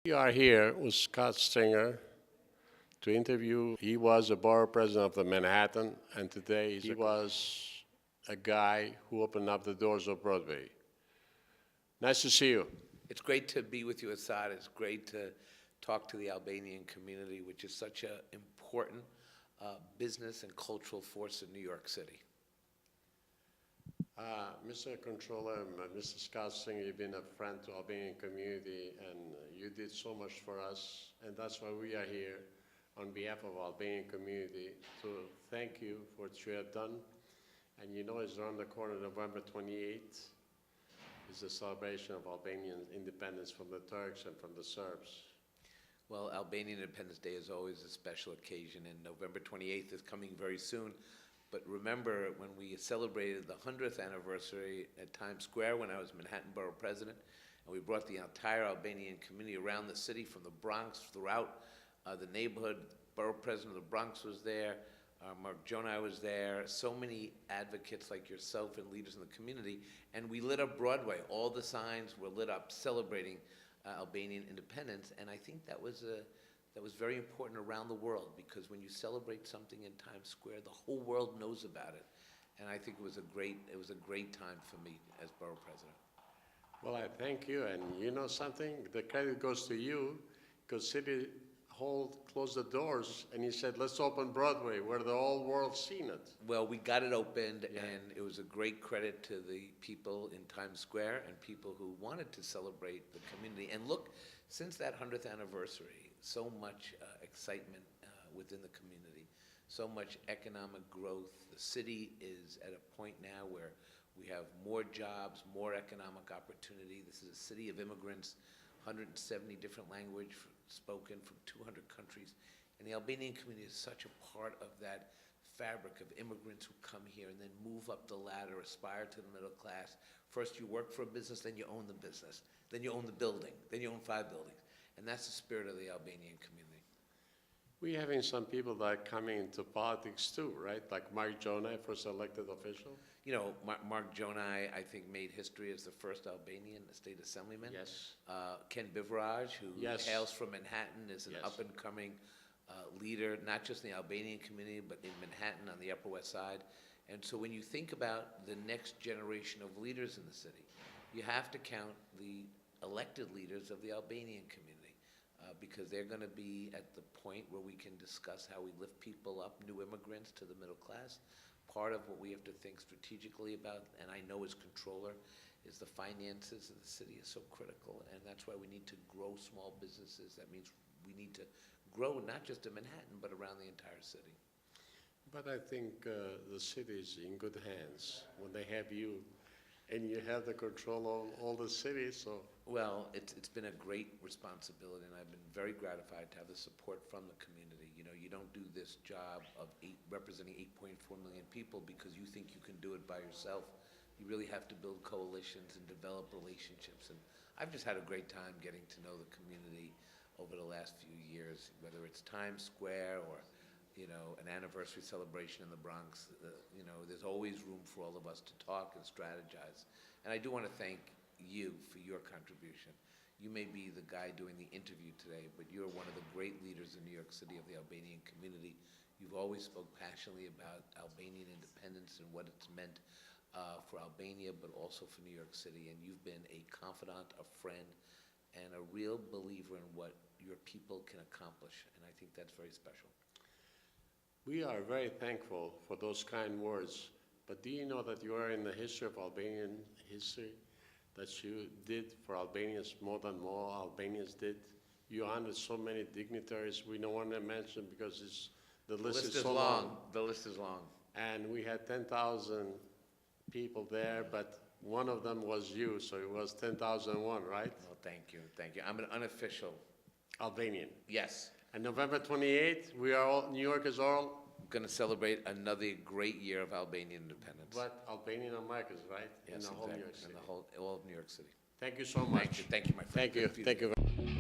We are here with Scott Stringer to interview. He was a borough president of the Manhattan, and today he was a guy who opened up the doors of Broadway. Nice to see you. It's great to be with you, Assad. It's great to talk to the Albanian community, which is such an important business and cultural force in New York City. Mr. Controller, Mr. Scott Stringer, you've been a friend to Albanian community, and you did so much for us, and that's why we are here on behalf of Albanian community to thank you for what you have done. And you know it's around the corner, November 28th, is the celebration of Albanian independence from the Turks and from the Serbs. Well, Albanian Independence Day is always a special occasion, and November 28th is coming very soon. But remember when we celebrated the 100th anniversary at Times Square when I was Manhattan Borough President, and we brought the entire Albanian community around the city from the Bronx throughout the neighborhood. Borough President of the Bronx was there, Mark Jonai was there, so many advocates like yourself and leaders in the community, and we lit up Broadway. All the signs were lit up celebrating Albanian independence, and I think that was very important around the world, because when you celebrate something in Times Square, the whole world knows about it. And I think it was a great time for me as borough president. Well, I thank you, and you know something? The credit goes to you, because City Hall closed the doors, and he said, let's open Broadway, where the whole world's seen it. Well, we got it opened, Yeah. and it was a great credit to the people in Times Square and people who wanted to celebrate the community. And look, since that 100th anniversary, so much excitement within the community, so much economic growth. The city is at a point now where we have more jobs, more economic opportunity. This is a city of immigrants, 170 different languages spoken from 200 countries. And the Albanian community is such a part of that fabric of immigrants who come here and then move up the ladder, aspire to the middle class. First you work for a business, then you own the business, then you own the building, then you own 5 buildings. And that's the spirit of the Albanian community. We're having some people that are coming into politics too, right? Like Mark Jonai, first elected official. You know, Mark Jonai, I think, made history as the first Albanian state assemblyman. Yes. Ken Bivaraj, who Yes. hails from Manhattan, is an Yes. up-and-coming leader, not just in the Albanian community, but in Manhattan on the Upper West Side. And so when you think about the next generation of leaders in the city, you have to count the elected leaders of the Albanian community. Because they're going to be at the point where we can discuss how we lift people up, new immigrants to the middle class. Part of what we have to think strategically about, and I know as controller, is the finances of the city is so critical, and that's why we need to grow small businesses. That means we need to grow not just in Manhattan, but around the entire city. But I think the city is in good hands when they have you, and you have the control of all the city, so. Well, it's been a great responsibility, and I've been very gratified to have the support from the community. You know, you don't do this job of representing 8.4 million people because you think you can do it by yourself. You really have to build coalitions and develop relationships. And I've just had a great time getting to know the community over the last few years, whether it's Times Square or, you know, an anniversary celebration in the Bronx. You know, there's always room for all of us to talk and strategize. And I do want to thank you for your contribution. You may be the guy doing the interview today, but you're one of the great leaders in New York City of the Albanian community. You've always spoke passionately about Albanian independence and what it's meant for Albania, but also for New York City. And you've been a confidant, a friend, and a real believer in what your people can accomplish. And I think that's very special. We are very thankful for those kind words, but do you know that you are in the history of Albanian history? That you did for Albanians more than more Albanians did. You honored so many dignitaries we don't want to mention because the list is so long. The list is long. And we had 10,000 people there, but One of them was you, so it was 10,001, right? Well, thank you, thank you. I'm an unofficial, Albanian. yes. And November 28th, we are all, New York is all, Going to celebrate another great year of Albanian independence. but Albanian Americans, right? Yes, In the whole New exactly. York City. In the whole, all of New York City. Thank you so much. Thank you, my friend. Thank you, Good for thank you.